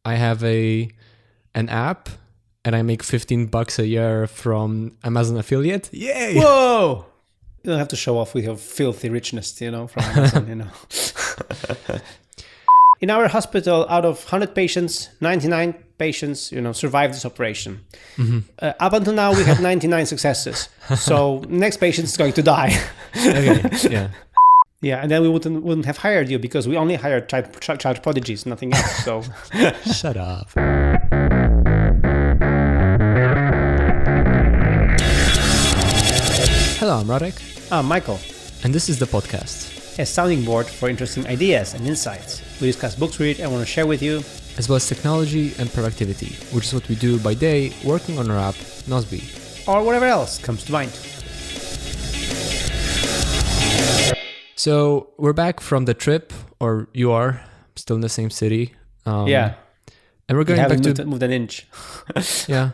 I have an app, and I make $15 a year from Amazon affiliate. Yay! Whoa! You don't have to show off with your filthy richness, from Amazon, In our hospital, out of 100 patients, 99 patients, survived this operation. Mm-hmm. Up until now, we had 99 successes. So next patient is going to die. Okay, yeah. Yeah, and then we wouldn't have hired you because we only hired child prodigies, nothing else. So Shut up. Hello, I'm Radek. I'm Michael. And this is the podcast, A sounding board for interesting ideas and insights. We discuss books we read and want to share with you, as well as technology and productivity, which is what we do by day working on our app, Nozbe. or whatever else comes to mind. So we're back from the trip, or you are still in the same city. Yeah. And we're going back to moved an inch. yeah.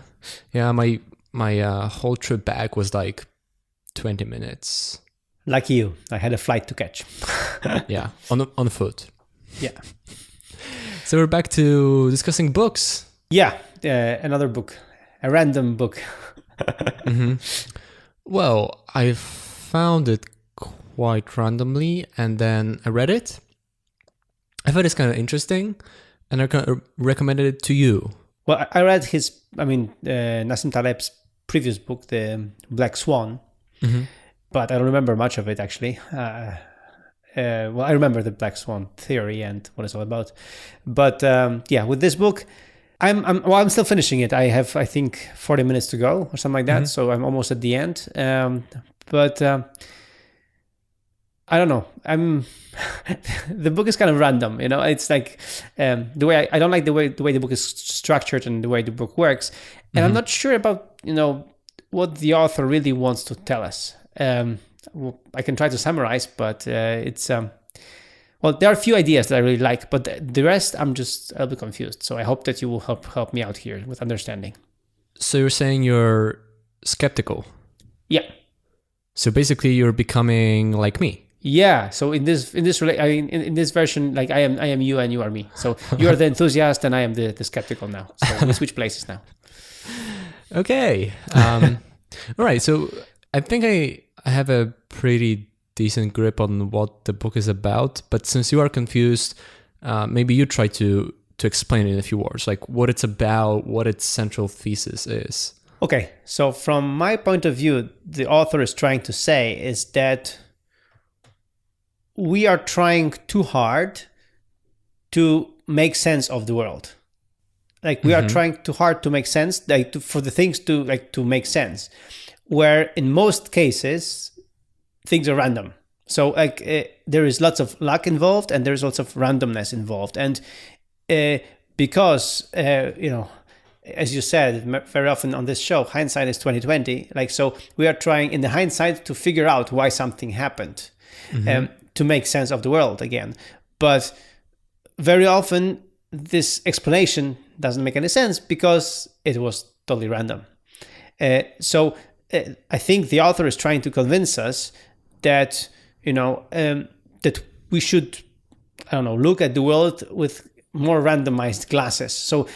My whole trip back was like 20 minutes. Like you, I had a flight to catch. Yeah, on foot. Yeah. So we're back to discussing books. Yeah, another book, a random book. Mm-hmm. Well, I found it quite randomly, and then I read it. I thought it's kind of interesting, and I kind of recommended it to you. Well, I read Nassim Taleb's previous book, The Black Swan, Mm-hmm. but I don't remember much of it actually. I remember the Black Swan theory and what it's all about. But with this book, I'm still finishing it. I have, I think, 40 minutes to go or something like that. Mm-hmm. So I'm almost at the end. But I don't know. The book is kind of random, It's like the way I don't like the way the book is structured and the way the book works, and I'm not sure about what the author really wants to tell us. I can try to summarize, but it's there are a few ideas that I really like, but the rest I'm just a little bit confused. So I hope that you will help me out here with understanding. So you're saying you're skeptical. Yeah. So basically, you're becoming like me. Yeah. So in this version, like I am you and you are me. So you are the enthusiast and I am the skeptical now. So we switch places now. Okay. All right. So I think I have a pretty decent grip on what the book is about. But since you are confused, maybe you try to explain it in a few words, like what it's about, what its central thesis is. Okay. So from my point of view, the author is trying to say is that we are trying too hard to make sense of the world. Like we are trying too hard to make sense, for the things to make sense, where in most cases things are random. So there is lots of luck involved and there's lots of randomness involved. And because as you said very often on this show, hindsight is 20/20. Like so, we are trying in the hindsight to figure out why something happened, to make sense of the world again. But very often this explanation doesn't make any sense because it was totally random. So I think the author is trying to convince us that that we should look at the world with more randomized glasses. So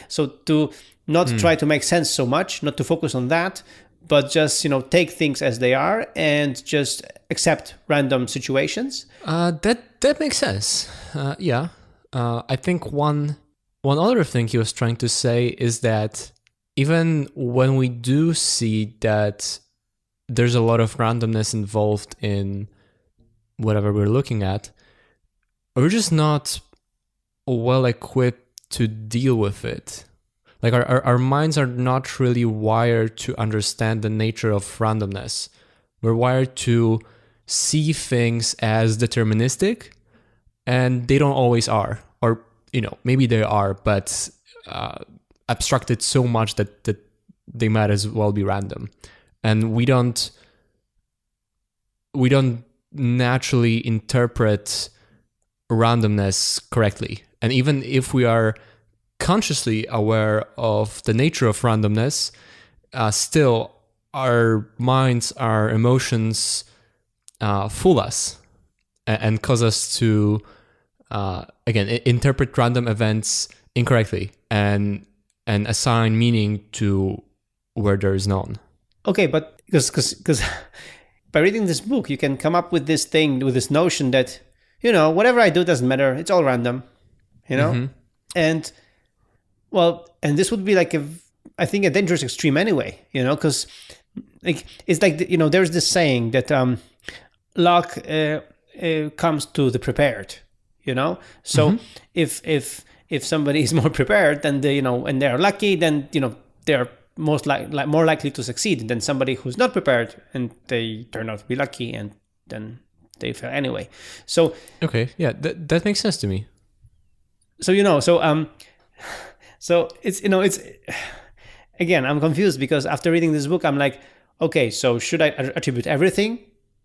to not try to make sense so much, not to focus on that, but just take things as they are and just accept random situations. That makes sense. Yeah. I think one other thing he was trying to say is that even when we do see that there's a lot of randomness involved in whatever we're looking at, we're just not well equipped to deal with it. Like our minds are not really wired to understand the nature of randomness. We're wired to see things as deterministic, and they don't always are. Or, maybe they are, but abstracted so much that they might as well be random. And we don't naturally interpret randomness correctly. And even if we are consciously aware of the nature of randomness, still our minds, our emotions fool us and cause us to, again, interpret random events incorrectly and assign meaning to where there is none. Okay, but because by reading this book, you can come up with this thing, with this notion that, whatever I do doesn't matter. It's all random, And, and this would be like I think a dangerous extreme anyway, because it's like, there's this saying that luck comes to the prepared, So if somebody is more prepared, then and they're lucky, then, they're more likely to succeed than somebody who's not prepared and they turn out to be lucky and then they fail anyway. So okay, yeah, that makes sense to me. So so it's it's again, I'm confused because after reading this book, I'm like, okay, so should I attribute everything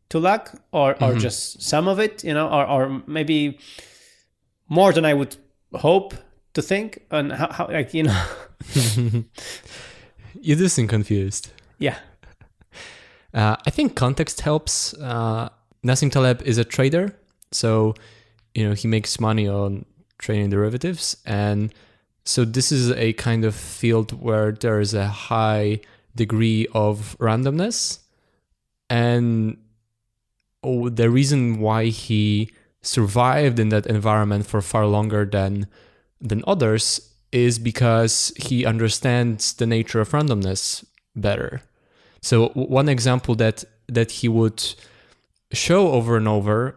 to luck or just some of it, or maybe more than I would hope to think, and how You do seem confused. Yeah. I think context helps. Nassim Taleb is a trader, so he makes money on trading derivatives, and so this is a kind of field where there is a high degree of randomness, and the reason why he survived in that environment for far longer than others is because he understands the nature of randomness better. So one example that he would show over and over,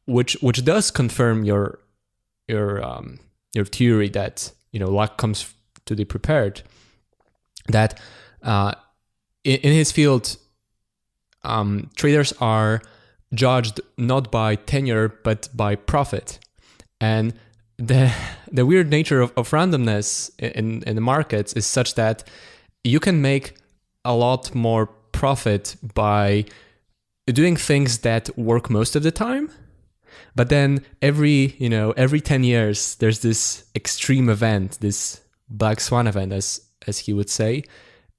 which does confirm your theory that luck comes to the prepared, that in his field, traders are judged not by tenure but by profit, and the weird nature of randomness in the markets is such that you can make a lot more profit by doing things that work most of the time, but then every 10 years there's this extreme event, this black swan event, as he would say,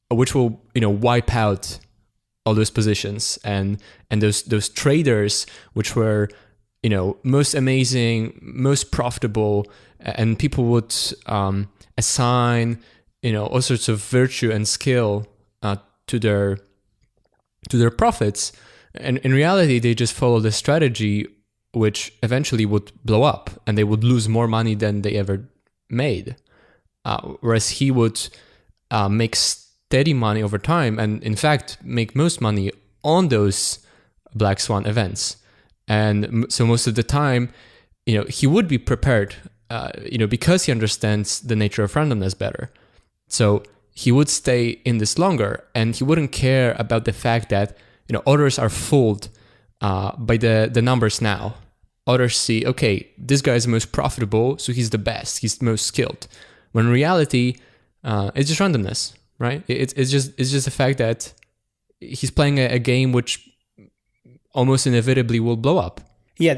which will wipe out all those positions and those traders which were most amazing, most profitable, and people would assign all sorts of virtue and skill to their profits, and in reality they just followed a strategy which eventually would blow up and they would lose more money than they ever made, whereas he would make steady money over time and in fact make most money on those black swan events. And so most of the time, he would be prepared, because he understands the nature of randomness better. So he would stay in this longer, and he wouldn't care about the fact that others are fooled by the numbers now. Others see, okay, this guy is the most profitable, so he's the best, he's the most skilled. When in reality, it's just randomness, right? It's just the fact that he's playing a game which almost inevitably will blow up. Yeah,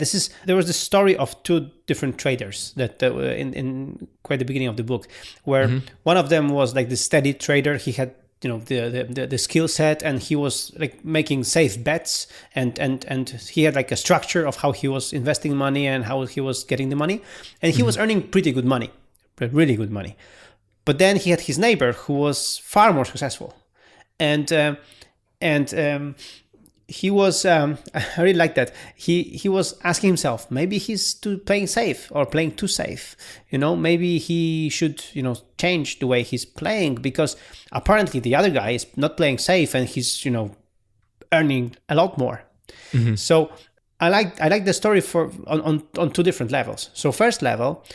there was the story of two different traders that in quite the beginning of the book, where one of them was like the steady trader. He had the skill set, and he was like making safe bets, and he had like a structure of how he was investing money and how he was getting the money, and he was earning pretty good money, really good money. But then he had his neighbor who was far more successful, and he was, I really like that. He was asking himself, maybe he's playing safe or playing too safe. Maybe he should, change the way he's playing, because apparently the other guy is not playing safe and he's, earning a lot more. So I like the story on two different levels. So first level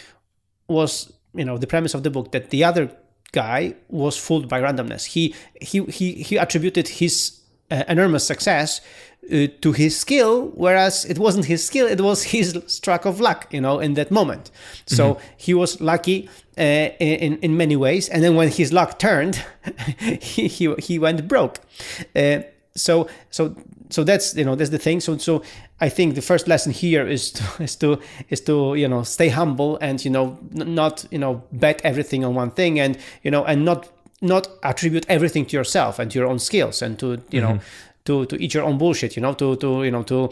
was, the premise of the book that the other guy was fooled by randomness. He attributed his enormous success to his skill, whereas it wasn't his skill, it was his stroke of luck, in that moment. So he was lucky in many ways, and then when his luck turned, he went broke. So that's that's the thing. So I think the first lesson here is to stay humble and not bet everything on one thing, and and not attribute everything to yourself and to your own skills, and to to eat your own bullshit, to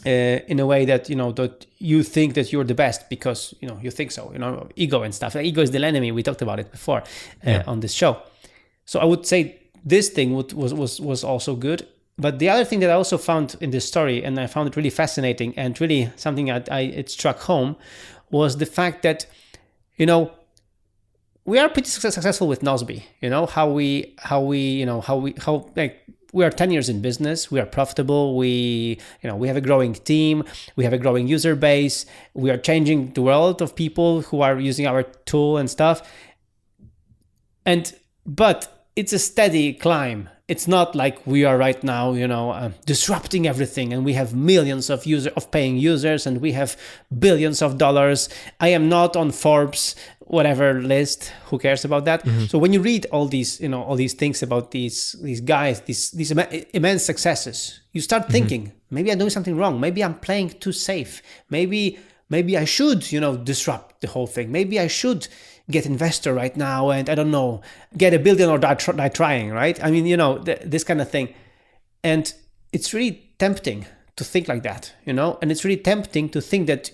in a way that that you think that you're the best because you think so. Ego and stuff. Ego is the enemy. We talked about it before on this show. So I would say this thing was also good. But the other thing that I also found in this story, and I found it really fascinating and really something it struck home, was the fact that we are pretty successful with Nozbe. We are 10 years in business. We are profitable. We have a growing team. We have a growing user base. We are changing the world of people who are using our tool and stuff. But it's a steady climb. It's not like we are right now, disrupting everything, and we have millions of paying users, and we have billions of dollars. I am not on Forbes whatever list. Who cares about that? Mm-hmm. So when you read all these things about these guys, these immense successes, you start thinking, maybe I'm doing something wrong. Maybe I'm playing too safe. Maybe I should, disrupt the whole thing. Maybe I should get investor right now and I don't know, get $1 billion or die trying, right? I mean, this kind of thing. And it's really tempting to think like that, and it's really tempting to think that,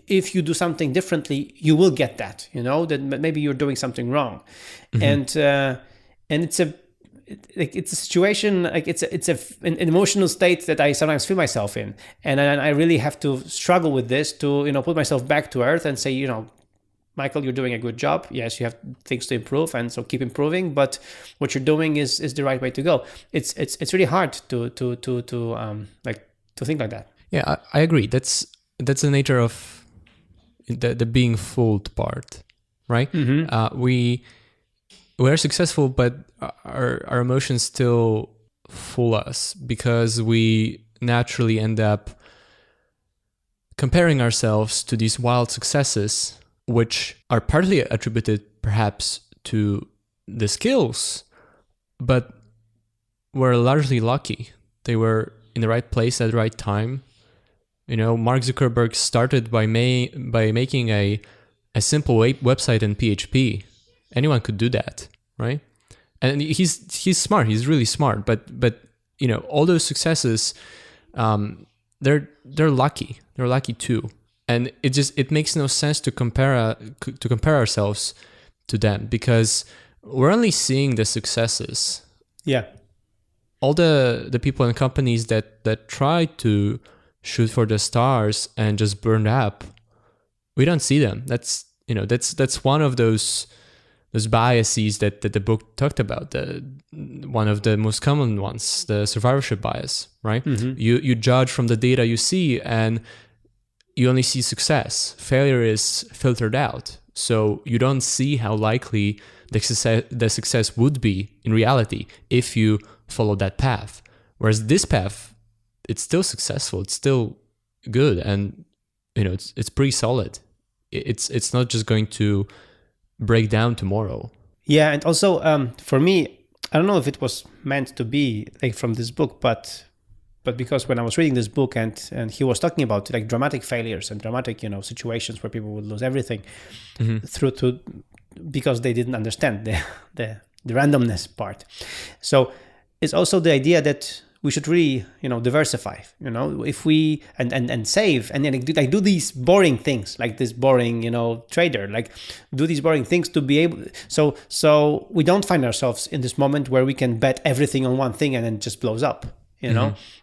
if you do something differently, you will get that, that maybe you're doing something wrong. Mm-hmm. And it's a situation, like it's an emotional state that I sometimes feel myself in. And I really have to struggle with this to, put myself back to earth and say, Michael, you're doing a good job. Yes, you have things to improve, and so keep improving. But what you're doing is the right way to go. It's really hard to think like that. Yeah, I agree. That's the nature of the being fooled part, right? Mm-hmm. We are successful, but our emotions still fool us because we naturally end up comparing ourselves to these wild successes, which are partly attributed perhaps to the skills, but were largely lucky. They were in the right place at the right time. Mark Zuckerberg started by making a simple website in PHP. Anyone could do that, right? And he's smart. He's really smart. But all those successes, they're lucky. They're lucky too. And it makes no sense to compare ourselves to them because we're only seeing the successes. Yeah. All the people and companies that try to shoot for the stars and just burn up, we don't see them. That's one of those biases that the book talked about. One of the most common ones, the survivorship bias, right? Mm-hmm. You judge from the data you see, and you only see success. Failure is filtered out. So you don't see how likely the success would be in reality if you follow that path. Whereas this path, it's still successful. It's still good. And, it's pretty solid. It's not just going to break down tomorrow. Yeah. And also for me, I don't know if it was meant to be like from this book, but because when I was reading this book and he was talking about like dramatic failures and dramatic, situations where people would lose everything because they didn't understand the randomness part. So it's also the idea that we should really, diversify, if we and save and then do these boring things, like this boring, trader, like do these boring things to be able. So we don't find ourselves in this moment where we can bet everything on one thing and then it just blows up.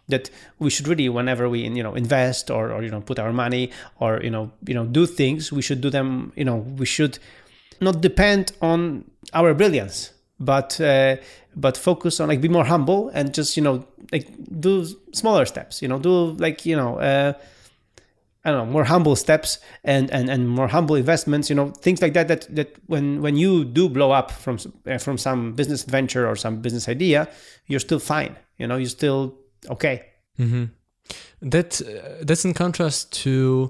That we should really, whenever we invest or put our money or do things, we should do them. We should not depend on our brilliance, but focus on be more humble and just do smaller steps. Do more humble steps and more humble investments. Things like that. That when you do blow up from some business venture or some business idea, you're still fine. You're still okay. Mm-hmm. That's in contrast to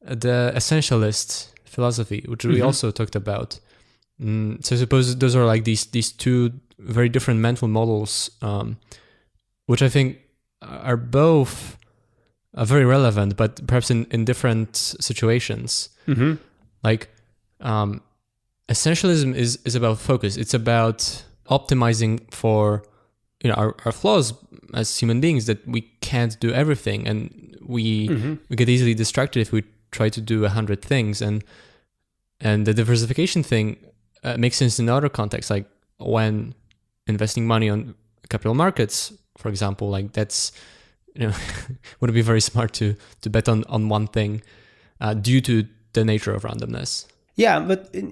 the essentialist philosophy, which we also talked about. So I suppose those are like these two very different mental models, which I think are both very relevant, but perhaps in different situations. Mm-hmm. Like essentialism is about focus. It's about optimizing for our flaws as human beings, that we can't do everything, and we get easily distracted if we try to do 100 things. And the diversification thing makes sense in other contexts, like when investing money on capital markets, for example. Like that's, would it be very smart to bet on one thing due to the nature of randomness? Yeah, but it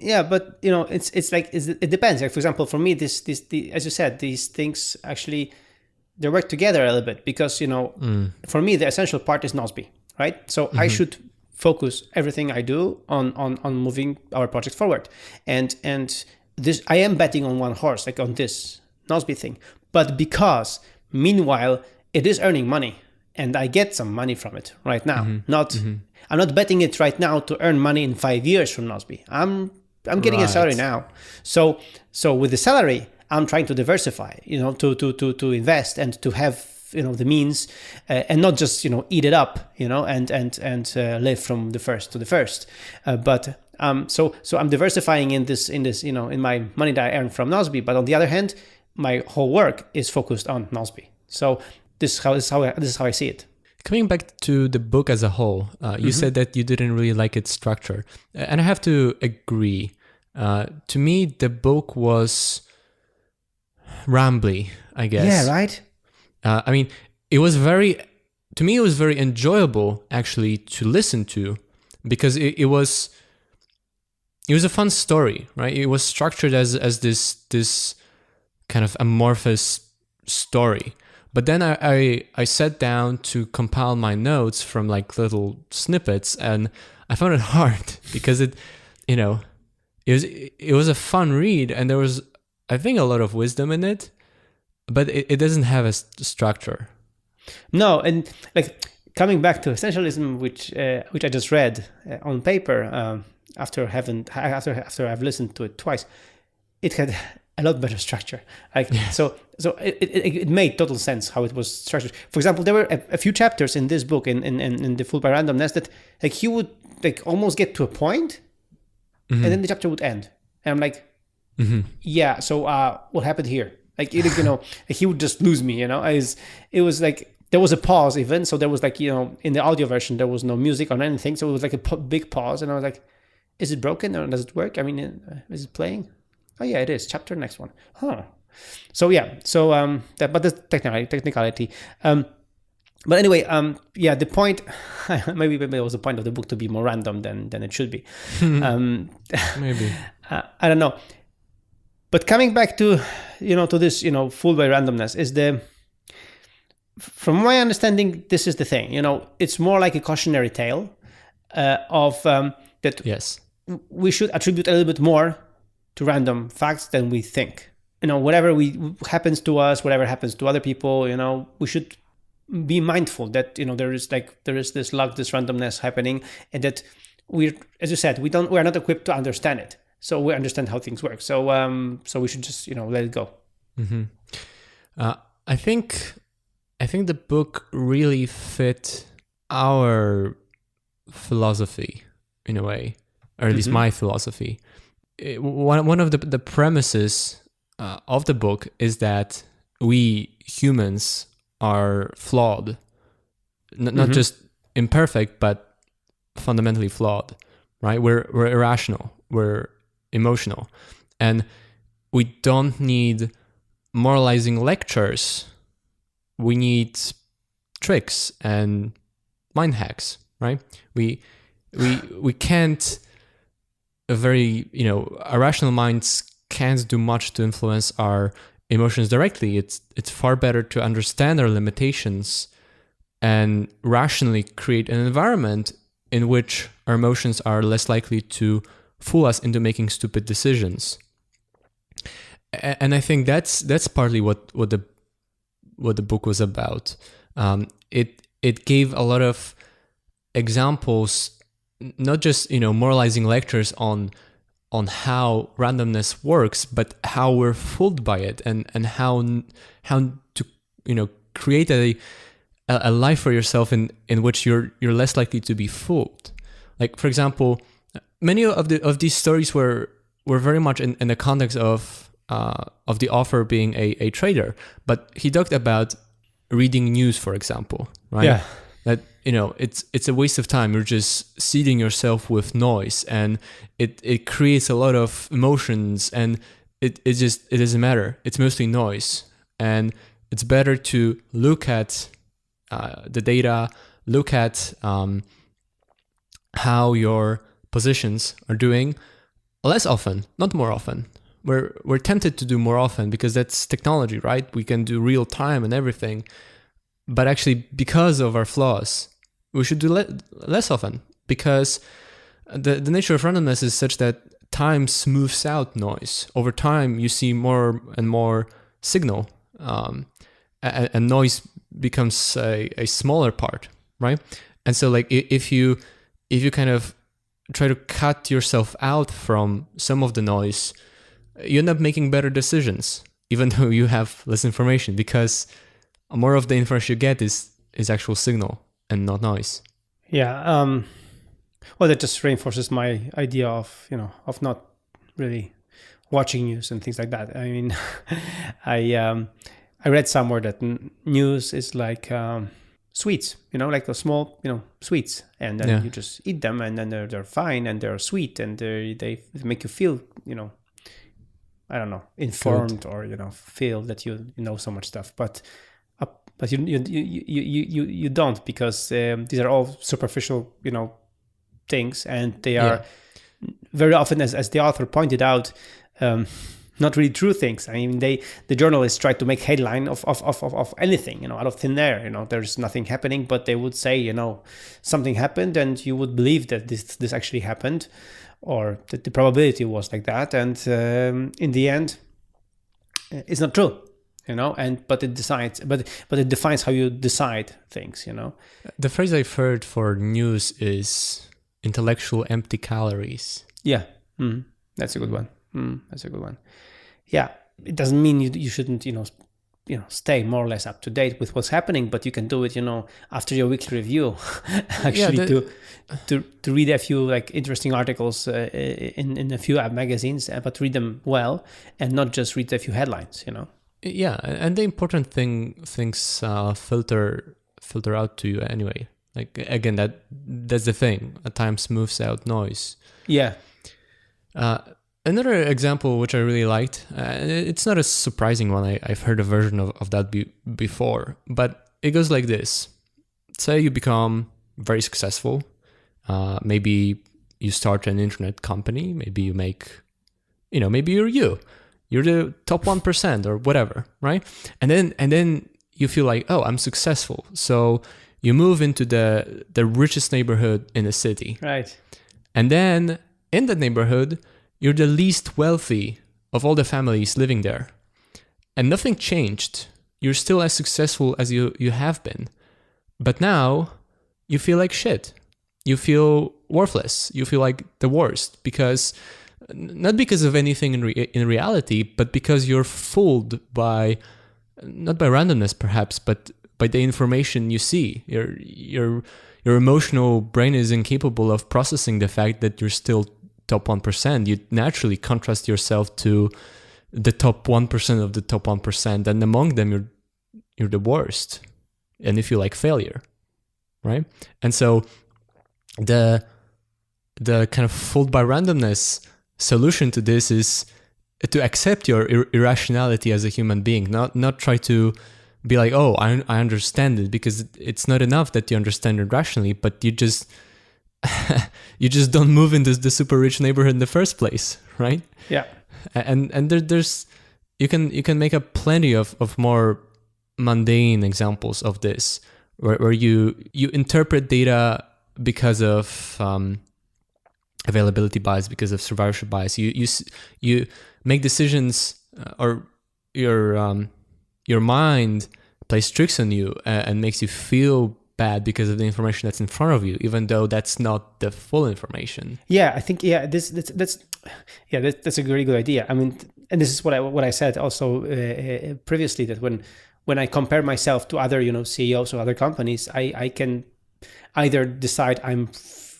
depends. Like, for example, for me, this as you said, these things actually they work together a little bit, because for me the essential part is Nosby, right? So I should focus everything I do on moving our project forward, and this I am betting on one horse, like on this Nosby thing, but because meanwhile it is earning money and I get some money from it right now. I'm not betting it right now to earn money in 5 years from Nosby. I'm getting a salary now. So with the salary, I'm trying to diversify, to invest and to have, the means, and not just, eat it up, and live from the first to the first. So I'm diversifying in this, in my money that I earn from Nosby. But on the other hand, my whole work is focused on Nosby. So this is how I see it. Coming back to the book as a whole, you said that you didn't really like its structure. And I have to agree. To me, the book was rambly, I guess. Yeah, right? I mean, it was very enjoyable, actually, to listen to, because it was a fun story, right? It was structured as this kind of amorphous story. But then I sat down to compile my notes from like little snippets, and I found it hard because it was a fun read, and there was, I think, a lot of wisdom in it, but it doesn't have a structure. No, and like coming back to Essentialism, which I just read on paper after I've listened to it twice, it had a lot better structure. Like so it made total sense how it was structured. For example, there were a few chapters in this book in the Fooled by Randomness that like he would like almost get to a point, and then the chapter would end, and I'm like, yeah. So what happened here? Like he would just lose me. It was like there was a pause even. So there was like in the audio version there was no music or anything. So it was like a big pause, and I was like, is it broken or does it work? I mean, is it playing? Oh yeah, it is. Chapter next one. Huh. So yeah. So but the technicality. But anyway, the point. maybe it was the point of the book to be more random than it should be. Maybe. I don't know. But coming back to to this fooled by randomness is from my understanding, this is the thing. It's more like a cautionary tale of that. Yes. We should attribute a little bit more to random facts than we think. Whatever happens to us, whatever happens to other people, we should be mindful that there is this luck, this randomness happening, and that as you said, we are not equipped to understand it. So we understand how things work. So we should just let it go. I think the book really fit our philosophy in a way, or at least my philosophy. One of the premises of the book is that we humans are flawed, not just imperfect, but fundamentally flawed, right? We're irrational, we're emotional, and we don't need moralizing lectures. We need tricks and mind hacks, right? We can't. Irrational minds can't do much to influence our emotions directly. It's far better to understand our limitations and rationally create an environment in which our emotions are less likely to fool us into making stupid decisions. And I think that's partly what the book was about. It gave a lot of examples, not just moralizing lectures on how randomness works, but how we're fooled by it, and how to create a life for yourself in which you're less likely to be fooled. Like, for example, many of these stories were very much in the context of of the author being a trader, but he talked about reading news, for example, right? Yeah. That, it's a waste of time. You're just seeding yourself with noise, and it creates a lot of emotions, and it doesn't matter. It's mostly noise, and it's better to look at the data, look at how your positions are doing less often, not more often. We're tempted to do more often because that's technology, right? We can do real time and everything. But actually, because of our flaws, we should do less often, because the nature of randomness is such that time smooths out noise. Over time, you see more and more signal, and noise becomes a smaller part, right? And so, like, if you kind of try to cut yourself out from some of the noise, you end up making better decisions, even though you have less information, because more of the information you get is actual signal and not noise. Yeah. Well, that just reinforces my idea of not really watching news and things like that. I mean, I read somewhere that news is like sweets, like those small, sweets, and then you just eat them, and then they're fine, and they're sweet, and they make you feel, I don't know, informed, good, or feel that you know so much stuff, but you don't, because these are all superficial, things, and they are very often, as the author pointed out, not really true things. I mean, the journalists try to make headline of anything, out of thin air. There's nothing happening, but they would say, something happened, and you would believe that this actually happened, or that the probability was like that, and in the end, it's not true. But it defines how you decide things. The phrase I've heard for news is intellectual empty calories. Yeah, that's a good one. That's a good one. Yeah, it doesn't mean you shouldn't stay more or less up to date with what's happening, but you can do it after your weekly review. Actually, to read a few interesting articles in a few magazines, but read them well, and not just read a few headlines. Yeah, and the important things filter out to you anyway. Like, again, that's the thing. At times smooths out noise. Yeah. Another example which I really liked, it's not a surprising one. I've heard a version of that before, but it goes like this. Say you become very successful. Maybe you start an internet company. Maybe you make, maybe you're the top 1% or whatever, right? And then you feel like, oh, I'm successful. So you move into the richest neighborhood in the city. Right. And then in that neighborhood, you're the least wealthy of all the families living there. And nothing changed. You're still as successful as you have been. But now you feel like shit. You feel worthless. You feel like the worst, not because of anything in reality, but because you're fooled by, not by randomness perhaps, but by the information you see. Your emotional brain is incapable of processing the fact that you're still top 1%. You naturally contrast yourself to the top 1% of the top 1%, and among them you're the worst, and you feel like failure, right? And so the kind of fooled by randomness solution to this is to accept your irrationality as a human being, not try to be like, oh, I understand it, because it's not enough that you understand it rationally, but you just don't move into the super rich neighborhood in the first place, right? Yeah. And there's you can make up plenty of more mundane examples of this, where you interpret data because of availability bias, because of survivorship bias. You make decisions, or your mind plays tricks on you and makes you feel bad because of the information that's in front of you, even though that's not the full information. Yeah, I think that's a very good idea. I mean, and this is what I said also previously, that when I compare myself to other CEOs of other companies, I can either decide I'm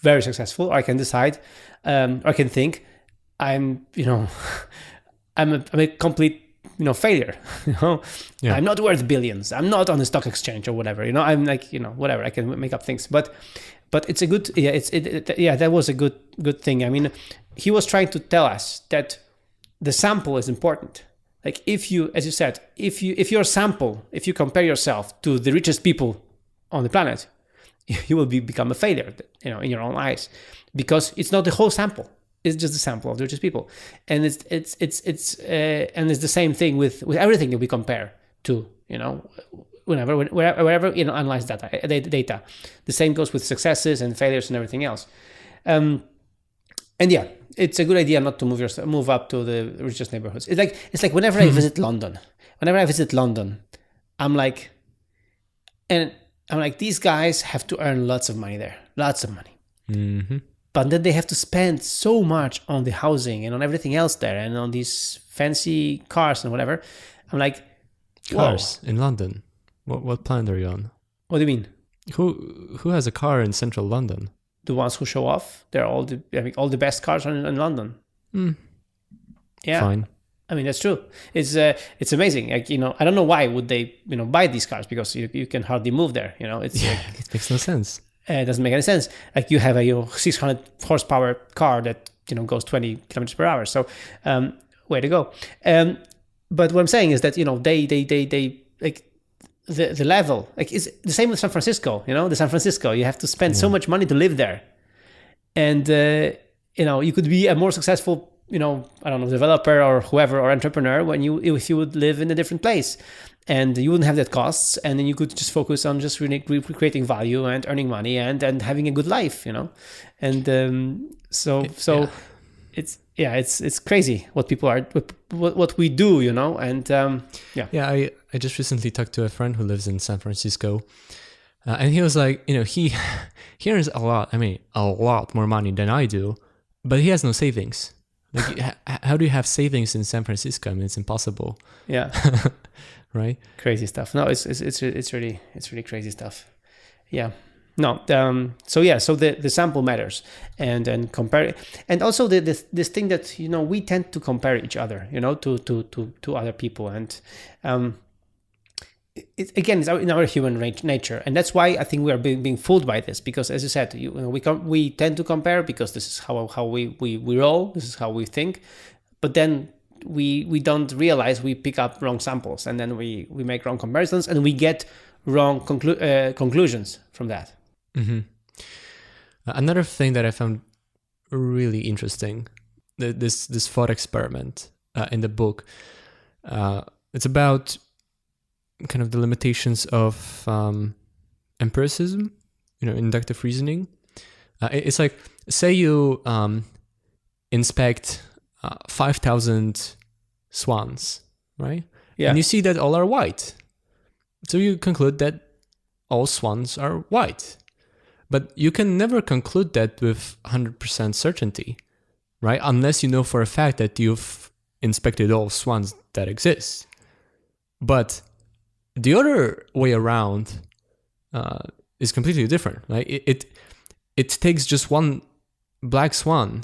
very successful, or I can decide, or I can think I'm I'm a complete, failure. Yeah. I'm not worth billions. I'm not on the stock exchange or whatever. I'm like, whatever. I can make up things, but it's a good, that was a good thing. I mean, he was trying to tell us that the sample is important. Like if you, as you said, if your sample, if you compare yourself to the richest people on the planet, you will become a failure, in your own eyes, because it's not the whole sample. It's just the sample of the richest people, and it's the same thing with everything that we compare to, wherever analyze data. The same goes with successes and failures and everything else. And yeah, it's a good idea not to move up to the richest neighborhoods. It's like whenever I visit London, I'm like, these guys have to earn lots of money there, lots of money. Mm-hmm. But then they have to spend so much on the housing and on everything else there and on these fancy cars and whatever. I'm like, cars in London. What planet are you on? What do you mean? Who has a car in central London? The ones who show off. They're all the best cars are in London. Yeah. Fine. I mean, that's true. It's amazing. Like, I don't know why would they, buy these cars, because you can hardly move there. It's it makes no sense. It doesn't make any sense. Like you have a 600 horsepower car that goes 20 kilometers per hour. So way to go. But what I'm saying is that they like the level, like it's the same with San Francisco. The San Francisco, you have to spend so much money to live there, and you could be a more successful I don't know, developer or whoever or entrepreneur if you would live in a different place. And you wouldn't have that costs, and then you could just focus on just really creating value and earning money and having a good life, And it's crazy what people are, what we do, And I just recently talked to a friend who lives in San Francisco, and he was like, he earns a lot more money than I do, but he has no savings. Like, how do you have savings in San Francisco? I mean, it's impossible. Yeah. Right? Crazy stuff. No, it's really crazy stuff. Yeah. No. So the sample matters, and compare, and also this thing that we tend to compare each other, to other people, and it's in our human nature, and that's why I think we are being fooled by this, because as you said, we tend to compare because this is how we roll, this is how we think, but then we don't realize we pick up wrong samples, and then we make wrong comparisons, and we get wrong conclusions from that. Mm-hmm. Another thing that I found really interesting, this thought experiment in the book, it's about kind of the limitations of empiricism, inductive reasoning. It's like, say you inspect 5,000 swans, right? Yeah. And you see that all are white. So you conclude that all swans are white. But you can never conclude that with 100% certainty, right? Unless you know for a fact that you've inspected all swans that exist. But the other way around is completely different, right? It takes just one black swan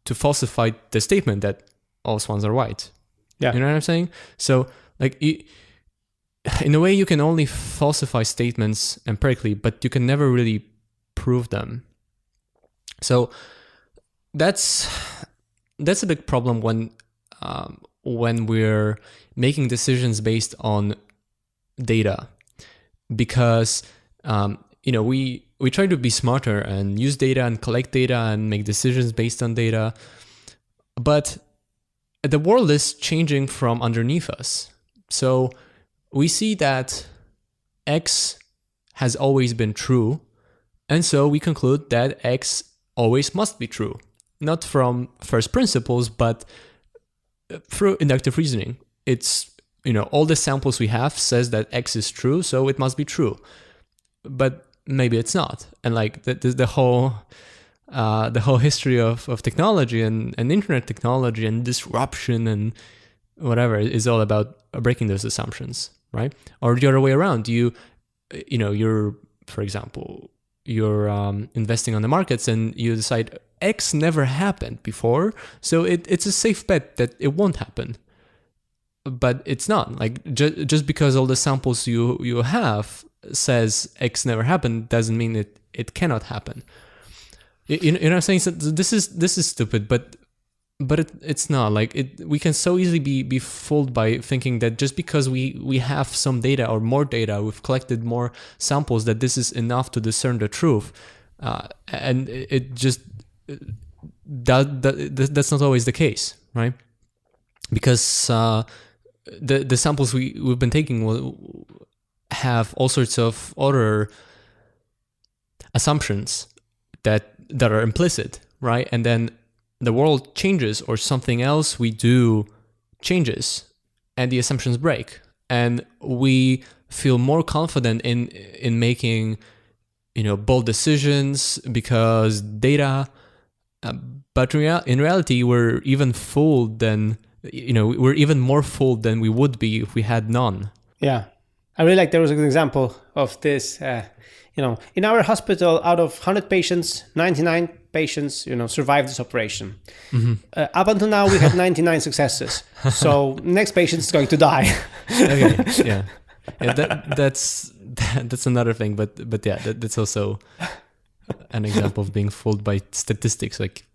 to falsify the statement that all swans are white. Yeah. You know what I'm saying? So, like, in a way, you can only falsify statements empirically, but you can never really prove them. So that's a big problem when we're making decisions based on data, because we try to be smarter and use data and collect data and make decisions based on data, but the world is changing from underneath us. So we see that X has always been true, and so we conclude that X always must be true, not from first principles, but through inductive reasoning. It's, all the samples we have says that X is true, so it must be true. But maybe it's not. And like the whole history of technology and internet technology and disruption and whatever is all about breaking those assumptions, right? Or the other way around. You're, for example, you're investing on the markets and you decide X never happened before, so it's a safe bet that it won't happen. but it's not. Like just because all the samples you have says X never happened doesn't mean it cannot happen. You know what I'm saying? So this is stupid, but it's not. Like we can so easily be fooled by thinking that just because we have some data or more data, we've collected more samples, that this is enough to discern the truth, and it just that's not always the case, right? Because the samples we've been taking will have all sorts of other assumptions that are implicit, right? And then the world changes or something else we do changes and the assumptions break, and we feel more confident in making bold decisions because data, but in reality we're even fooled than we're even more fooled than we would be if we had none. Yeah, I really like, there was an example of this. In our hospital, out of 100 patients, 99 patients, survived this operation. Mm-hmm. Up until now, we had 99 successes. So next patient is going to die. Okay, yeah. That's another thing, but yeah, that's also an example of being fooled by statistics. Like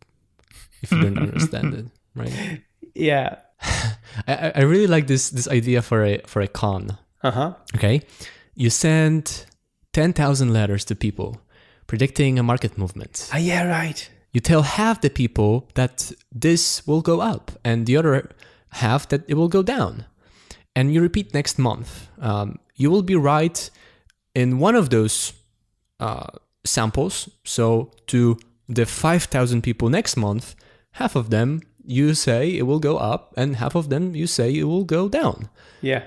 if you don't understand it, right? Yeah. I really like this idea for a con. Okay, you send 10,000 letters to people predicting a market movement. Yeah, right. You tell half the people that this will go up and the other half that it will go down. And you repeat next month. You will be right in one of those samples. So to the 5,000 people next month, half of them you say it will go up and half of them you say it will go down. Yeah.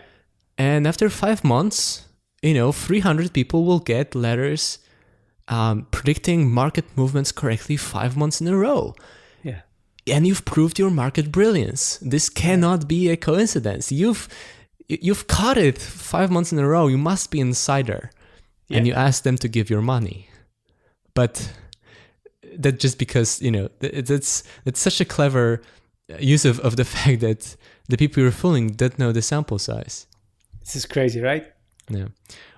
And after 5 months, 300 people will get letters predicting market movements correctly 5 months in a row. Yeah. And you've proved your market brilliance. This cannot be a coincidence. You've caught it 5 months in a row. You must be an insider. Yeah. And you ask them to give your money. But that just because, it's such a clever use of the fact that the people you're fooling don't know the sample size. This is crazy, right? Yeah.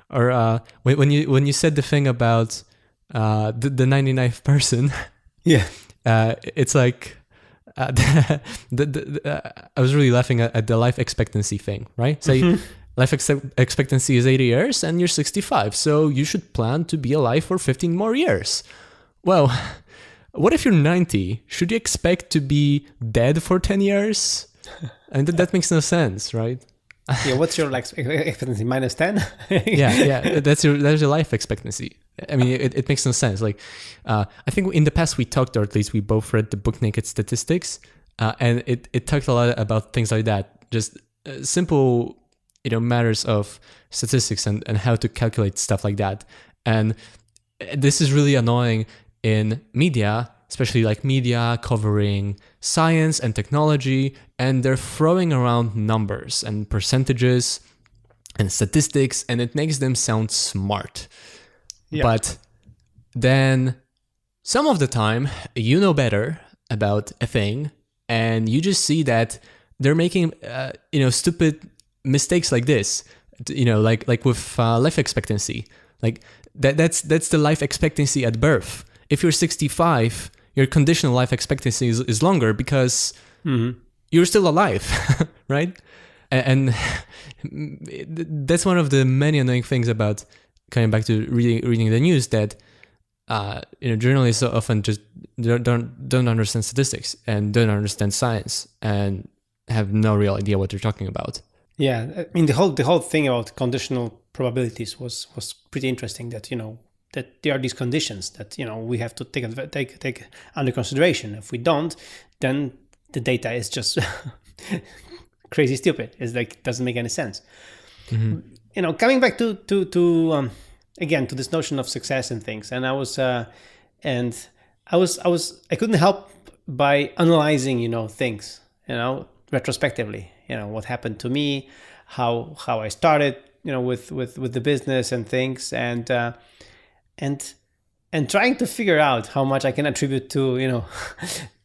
Or when you said the thing about the 99th person, yeah, it's like I was really laughing at the life expectancy thing, right? Say life expectancy is 80 years and you're 65, so you should plan to be alive for 15 more years. Well, what if you're 90? Should you expect to be dead for 10 years? And that makes no sense, right? Yeah, what's your expectancy? Minus 10? yeah. That's your life expectancy. I mean, it makes no sense. Like, I think in the past we talked, or at least we both read the book Naked Statistics, and it talked a lot about things like that. Just simple, matters of statistics and how to calculate stuff like that. And this is really annoying in media, especially like media covering science and technology, and they're throwing around numbers and percentages and statistics, and it makes them sound smart. Yeah. But then some of the time, you know better about a thing, and you just see that they're making, stupid mistakes like this, like with life expectancy. Like that's the life expectancy at birth. If you're 65, your conditional life expectancy is longer because you're still alive, right? And that's one of the many annoying things about coming back to reading the news, that journalists often just don't understand statistics and don't understand science and have no real idea what they're talking about. Yeah, I mean the whole thing about conditional probabilities was pretty interesting. That that there are these conditions that we have to take under consideration. If we don't, then the data is just crazy stupid. It's like, doesn't make any sense. Mm-hmm. Coming back to again to this notion of success and things, and I couldn't help by analyzing things retrospectively. What happened to me, how I started with the business and things, and trying to figure out how much I can attribute to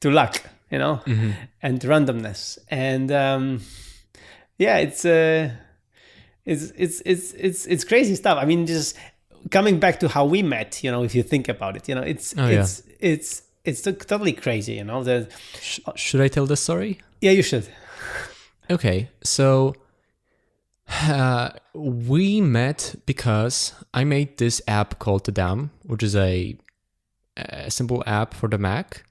to luck, and randomness, and Yeah, it's crazy stuff. I mean, just coming back to how we met, if you think about it, Oh yeah. it's totally crazy, the Should I tell the story? yeah, you should. Okay, so we met because I made this app called The Dam, which is a simple app for the Mac,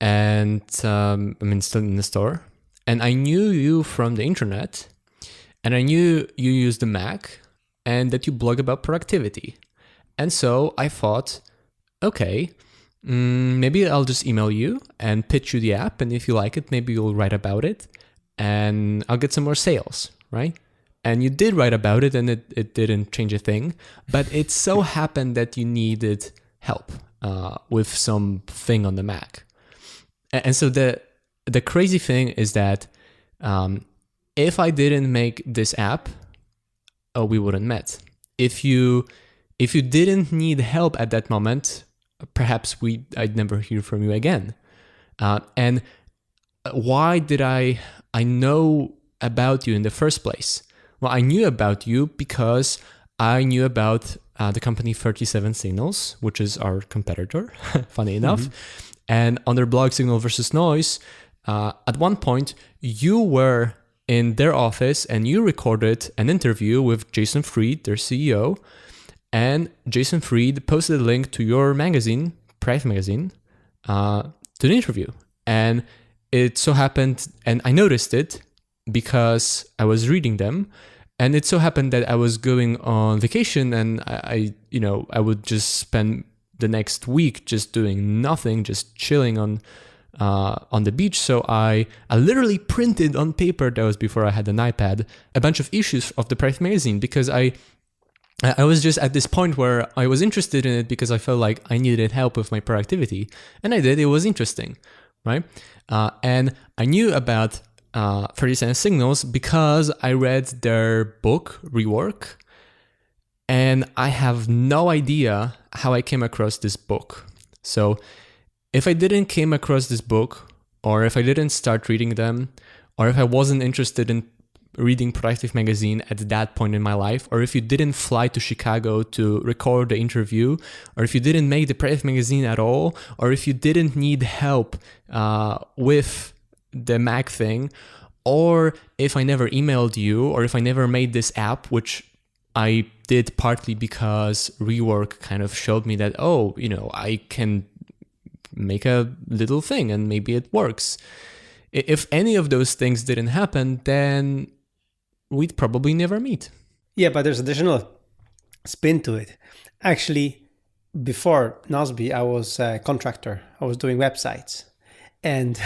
and I'm still in the store. And I knew you from the internet, and I knew you use the Mac, and that you blog about productivity. And so I thought, okay, maybe I'll just email you and pitch you the app, and if you like it, maybe you'll write about it, and I'll get some more sales, right? And you did write about it, and it didn't change a thing. But it so happened that you needed help with some thing on the Mac. And so the crazy thing is that if I didn't make this app, we wouldn't met. If you didn't need help at that moment, perhaps I'd never hear from you again. And why did I know about you in the first place? Well, I knew about you because I knew about the company 37 Signals, which is our competitor, funny enough. And on their blog Signal versus Noise, at one point, you were in their office and you recorded an interview with Jason Fried, their CEO. And Jason Fried posted a link to your magazine, private magazine, to the interview. And it so happened, and I noticed it because I was reading them. And it so happened that I was going on vacation, and I would just spend the next week just doing nothing, just chilling on the beach. So I literally printed on paper, that was before I had an iPad, a bunch of issues of the Private magazine, because I was just at this point where I was interested in it because I felt like I needed help with my productivity. And I did. It was interesting, right? And I knew about 37 Signals because I read their book, Rework. And I have no idea how I came across this book. So if I didn't came across this book, or if I didn't start reading them, or if I wasn't interested in reading Productive Magazine at that point in my life, or if you didn't fly to Chicago to record the interview, or if you didn't make the Productive Magazine at all, or if you didn't need help with the Mac thing, or if I never emailed you, or if I never made this app, which I did partly because Rework kind of showed me that, I can make a little thing and maybe it works. If any of those things didn't happen, then we'd probably never meet. Yeah, but there's additional spin to it. Actually, before Nasby, I was a contractor. I was doing websites, and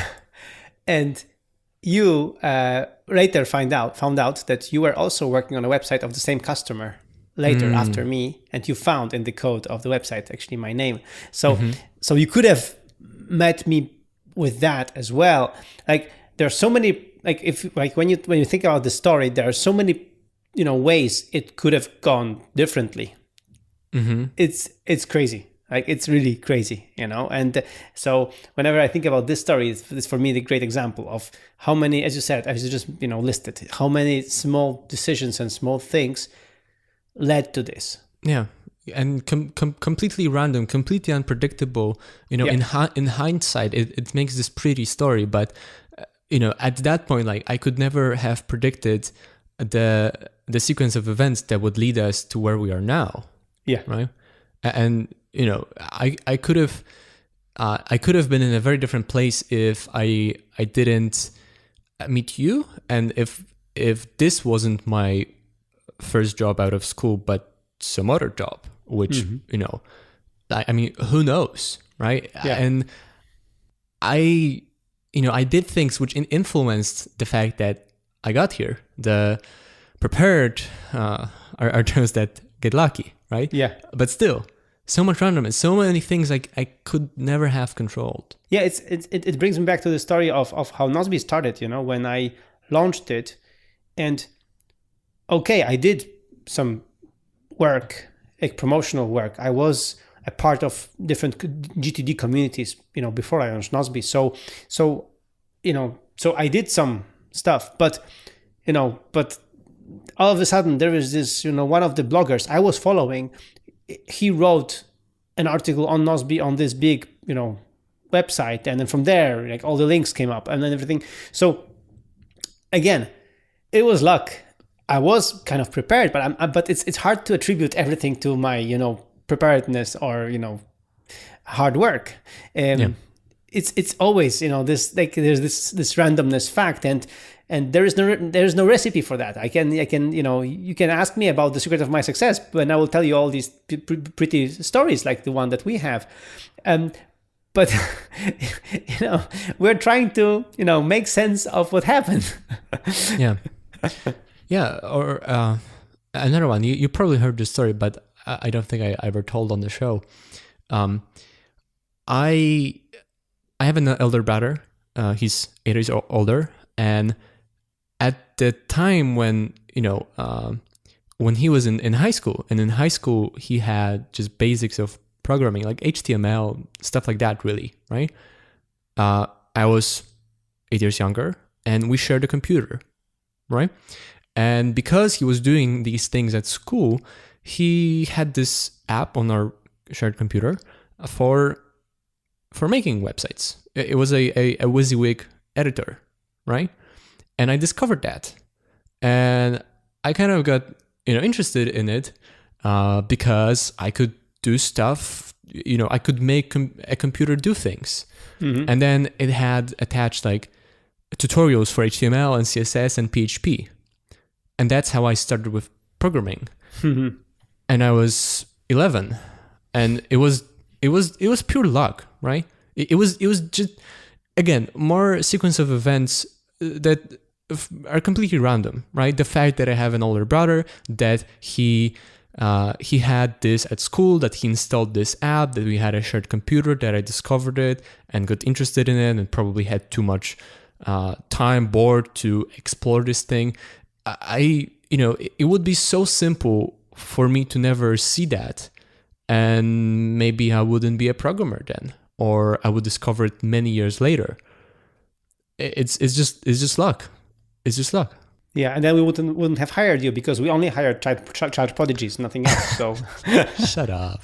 you later found out that you were also working on a website of the same customer later after me, and you found in the code of the website actually my name. So so you could have met me with that as well. Like there are so many, when you think about the story, there are so many ways it could have gone differently. It's crazy. Like it's really crazy, and so whenever I think about this story, it's for me the great example of how many, as you said, as you just listed, how many small decisions and small things led to this. Yeah, and completely random, completely unpredictable. In hindsight, it makes this pretty story, but at that point, like I could never have predicted the sequence of events that would lead us to where we are now. Yeah, right, and I could have been in a very different place if I didn't meet you, and if this wasn't my first job out of school, but some other job, which I mean, who knows, right? Yeah. And I did things which influenced the fact that I got here. The prepared are those that get lucky, right? Yeah. But still, so much randomness, so many things I could never have controlled. Yeah, it brings me back to the story of how Nasby started, when I launched it. And okay, I did some work, like promotional work. I was a part of different GTD communities, before I launched Nasby. So I did some stuff, but but all of a sudden there is this, one of the bloggers I was following, he wrote an article on Nozbe on this big, website. And then from there, like all the links came up and then everything. So again, it was luck. I was kind of prepared, but it's hard to attribute everything to my, preparedness or, hard work. It's always, this, like there's this randomness fact, and there's no recipe for that. I can you can ask me about the secret of my success, and I will tell you all these pretty stories like the one that we have. But we're trying to make sense of what happened. Yeah. Or another one. You probably heard this story, but I don't think I ever told on the show. I have an elder brother. He's 8 years older, and at the time when he was in high school, and in high school he had just basics of programming like HTML, stuff like that, really, right? I was 8 years younger, and we shared a computer, right? And because he was doing these things at school, he had this app on our shared computer for making websites. It was a WYSIWYG editor, right? And I discovered that, and I kind of got interested in it because I could do stuff. I could make a computer do things, and then it had attached like tutorials for HTML and CSS and PHP, and that's how I started with programming. And I was 11, and it was pure luck, right? It was just, again, more sequence of events that are completely random, right? The fact that I have an older brother, that he had this at school, that he installed this app, that we had a shared computer, that I discovered it and got interested in it, and probably had too much time, bored to explore this thing. It would be so simple for me to never see that, and maybe I wouldn't be a programmer then, or I would discover it many years later. It's just luck. It's just luck. Yeah, and then we wouldn't have hired you because we only hired child prodigies, nothing else. So shut up.